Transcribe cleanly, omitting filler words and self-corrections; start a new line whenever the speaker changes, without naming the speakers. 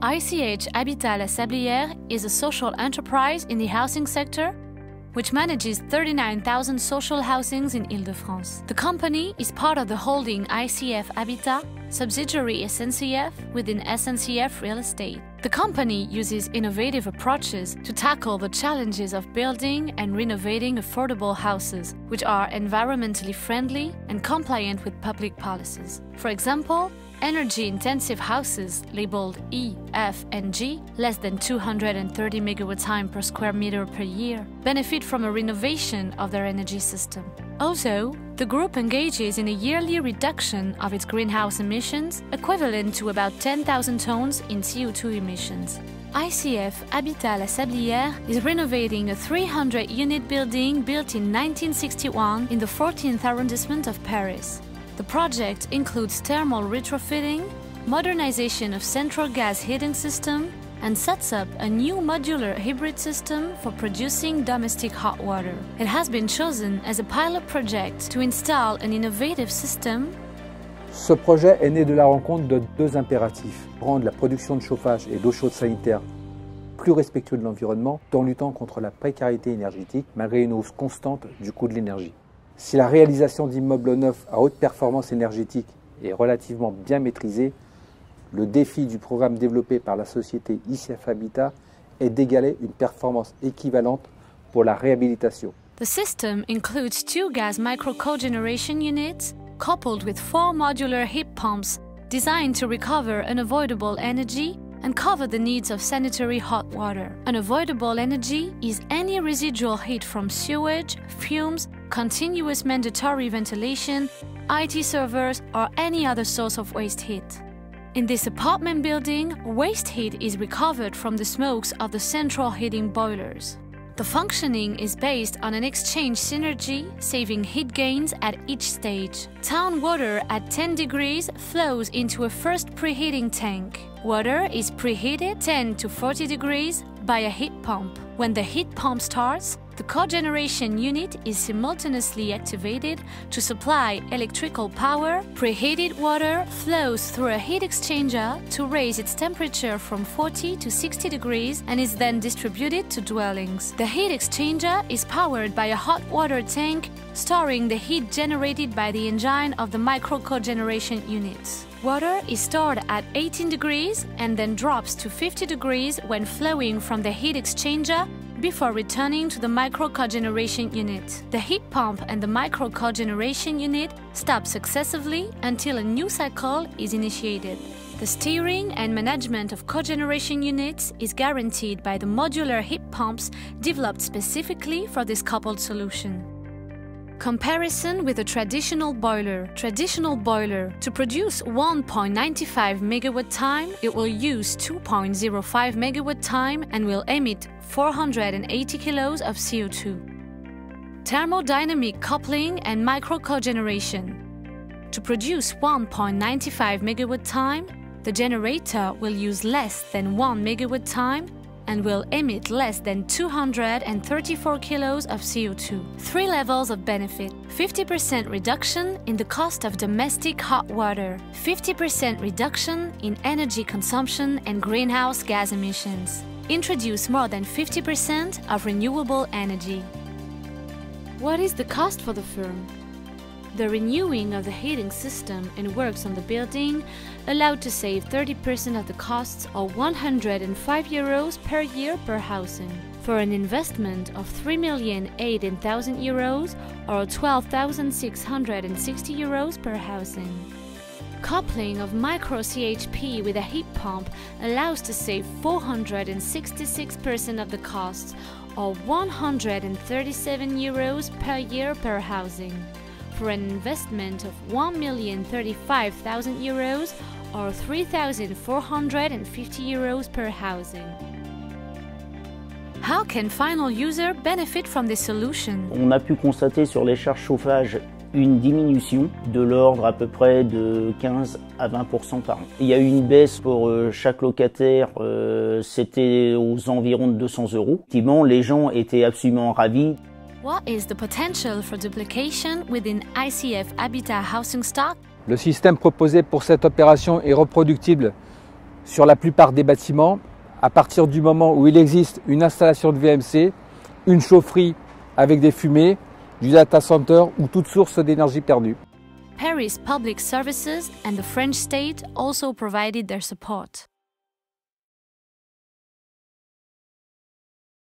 ICF Habitat La Sablière is a social enterprise in the housing sector which manages 39,000 social housings in Île-de-France. The company is part of the holding ICF Habitat, subsidiary SNCF within SNCF Real Estate. The company uses innovative approaches to tackle the challenges of building and renovating affordable houses, which are environmentally friendly and compliant with public policies. For example, energy-intensive houses labeled E, F, and G, less than 230 megawatt-time per square meter per year, benefit from a renovation of their energy system. Also, the group engages in a yearly reduction of its greenhouse emissions, equivalent to about 10,000 tons in CO2 emissions. ICF Habitat La Sablière is renovating a 300-unit building built in 1961 in the 14th arrondissement of Paris. The project includes thermal retrofitting, modernization of central gas heating system, and sets up a new modular hybrid system for producing domestic hot water. It has been chosen as a pilot project to install an innovative system.
Ce projet est né de la rencontre de deux impératifs: rendre la production de chauffage et d'eau chaude sanitaire plus respectueux de l'environnement, tout en luttant contre la précarité énergétique malgré une hausse constante du coût de l'énergie. Si la réalisation d'immeubles neufs à haute performance énergétique est relativement bien maîtrisée, le défi du programme développé par la société ICF Habitat est d'égaler une performance équivalente pour la réhabilitation.
The system includes 2 gas micro-cogeneration units coupled with 4 modular heat pumps designed to recover unavoidable energy and cover the needs of sanitary hot water. Unavoidable energy is any residual heat from sewage, fumes, continuous mandatory ventilation, IT servers, or any other source of waste heat. In this apartment building, waste heat is recovered from the smokes of the central heating boilers. The functioning is based on an exchange synergy, saving heat gains at each stage. Town water at 10 degrees flows into a first preheating tank. Water is preheated 10 to 40 degrees by a heat pump. When the heat pump starts, the cogeneration unit is simultaneously activated to supply electrical power. Preheated water flows through a heat exchanger to raise its temperature from 40 to 60 degrees and is then distributed to dwellings. The heat exchanger is powered by a hot water tank storing the heat generated by the engine of the micro-cogeneration units. Water is stored at 18 degrees and then drops to 50 degrees when flowing from the heat exchanger before returning to the micro-cogeneration unit. The heat pump and the micro-cogeneration unit stop successively until a new cycle is initiated. The steering and management of cogeneration units is guaranteed by the modular heat pumps developed specifically for this coupled solution. Comparison with a traditional boiler. To produce 1.95 megawatt-time, it will use 2.05 megawatt-time and will emit 480 kilos of CO2. Thermodynamic coupling and micro-cogeneration. To produce 1.95 megawatt-time, the generator will use less than 1 megawatt-time and will emit less than 234 kilos of CO2. 3 levels of benefit: 50% reduction in the cost of domestic hot water, 50% reduction in energy consumption and greenhouse gas emissions. Introduce more than 50% of renewable energy. What is the cost for the firm? The renewing of the heating system and works on the building allowed to save 30% of the costs, or 105 euros per year per housing, for an investment of 3,018,000 euros or 12,660 euros per housing. Coupling of micro-CHP with a heat pump allows to save 466% of the costs, or 137 euros per year per housing, for an investment of 1,035,000 euros or 3,450 euros per housing. How can final user benefit from this solution?
On a pu constater sur les charges chauffage une diminution de l'ordre à peu près de 15 à 20% par an. Il y a eu une baisse pour chaque locataire, c'était aux environs de 200 euros. Effectivement, les gens étaient absolument ravis.
What is the potential for duplication within ICF Habitat housing stock?
Le système proposé pour cette opération est reproductible sur la plupart des bâtiments à partir du moment où il existe une installation de VMC, une chaufferie avec des fumées, du data center ou toute source d'énergie perdue.
Paris Public Services and the French state also provided their support.